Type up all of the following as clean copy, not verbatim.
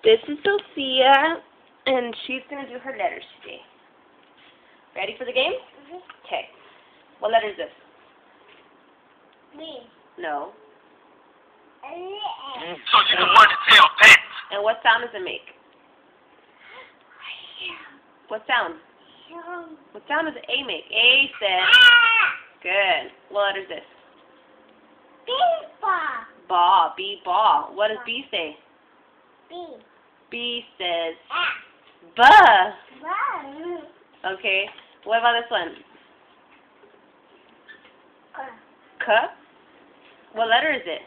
This is Sophia, and she's going to do her letters today. Ready for the game? Okay. What letter is this? B. No. A. So you can learn to tell pets. And what sound does it make? What sound? What sound does A make? A says, good. What letter is this? Baseball. Ball. B, ball. What does B say? B. B says, A. buh. Ball. Okay. What about this one? K. What letter is it?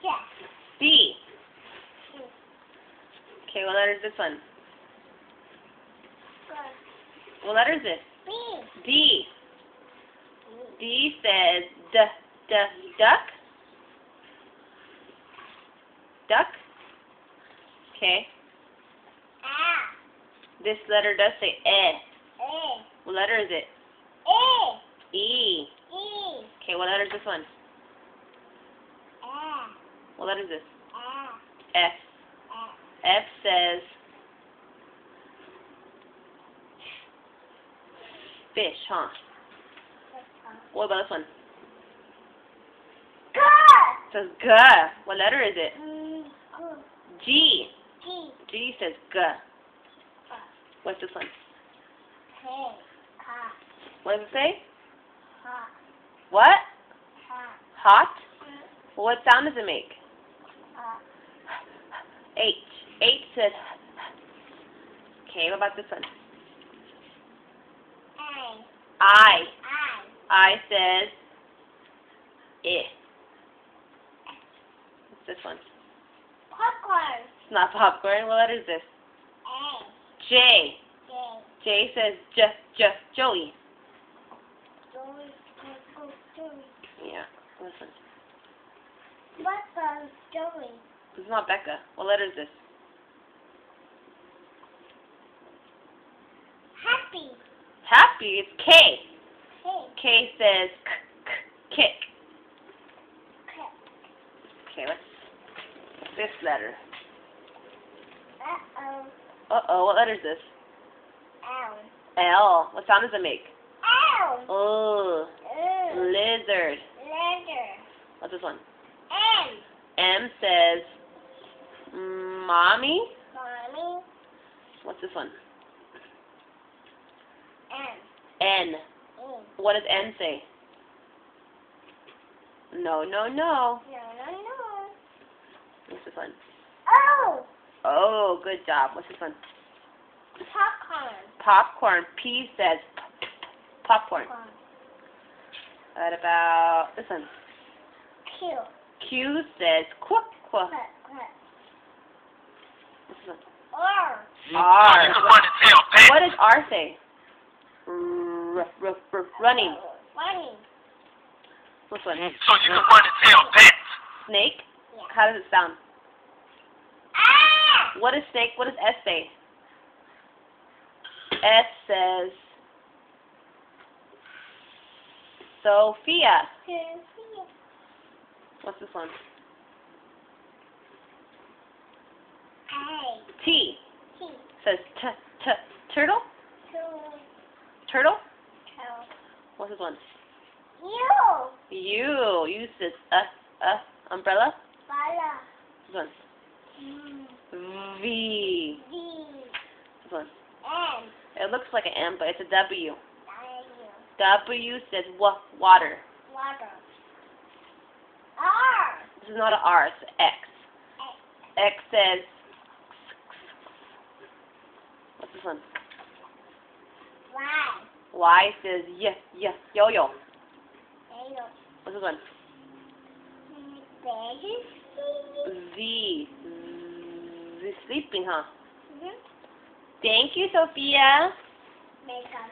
Yes. C. Okay, what letter is this one? What letter is this? B. D. D says duck. Duck. Okay. A. This letter does say eh. A. What letter is it? A. E. E. Okay, what letter is this one? A. What letter is this? A. F. F says fish, huh? What about this one? G. It says G. What letter is it? G. G. G says G. What's this one? K. Ka. What does it say? Ha. What? Ha. Hot? Well, what sound does it make? Ha. H. H says okay, what about this one? A. I. I. I says eh. What's this one? Popcorn. It's not popcorn. What letter is this? A. J. J. J says Joey. Joey. Yeah. This one. What does Joey? This is not Becca. What letter is this? Happy. Happy. It's K. K. K says kick. K. Okay, what's this letter? Uh-oh. Uh-oh, what letter is this? L. L. What sound does it make? L. Oh, L. lizard. Letter. What's this one? M. M says mommy. Mommy. What's this one? M. N. E. What does N say? No. No, no, no. What's this one? Oh. Oh, good job. What's this one? Popcorn. Popcorn. P says popcorn. What about this one? Q. Q says quack. Quack. What's this one? R. So you can learn to tell pets. What does R say? Running. Running. What's one? So you can learn to tell pets. Snake? Yeah. How does it sound? Ah! What is snake? What does S say? S says Sophia. What's this one? A. T T. says turtle. Two. Turtle. Toe. What's this one? U. U says umbrella. Bala. This one. Mm. V. D. This one. N. It looks like an M, but it's a W. W. W says water. Water. R. This is not an R, it's an X. X says what's this one? Y. Y says yo-yo. Yellow. What's this one? Baby. Z. Z sleeping, huh? Mhm. Thank you, Sophia. Makeup.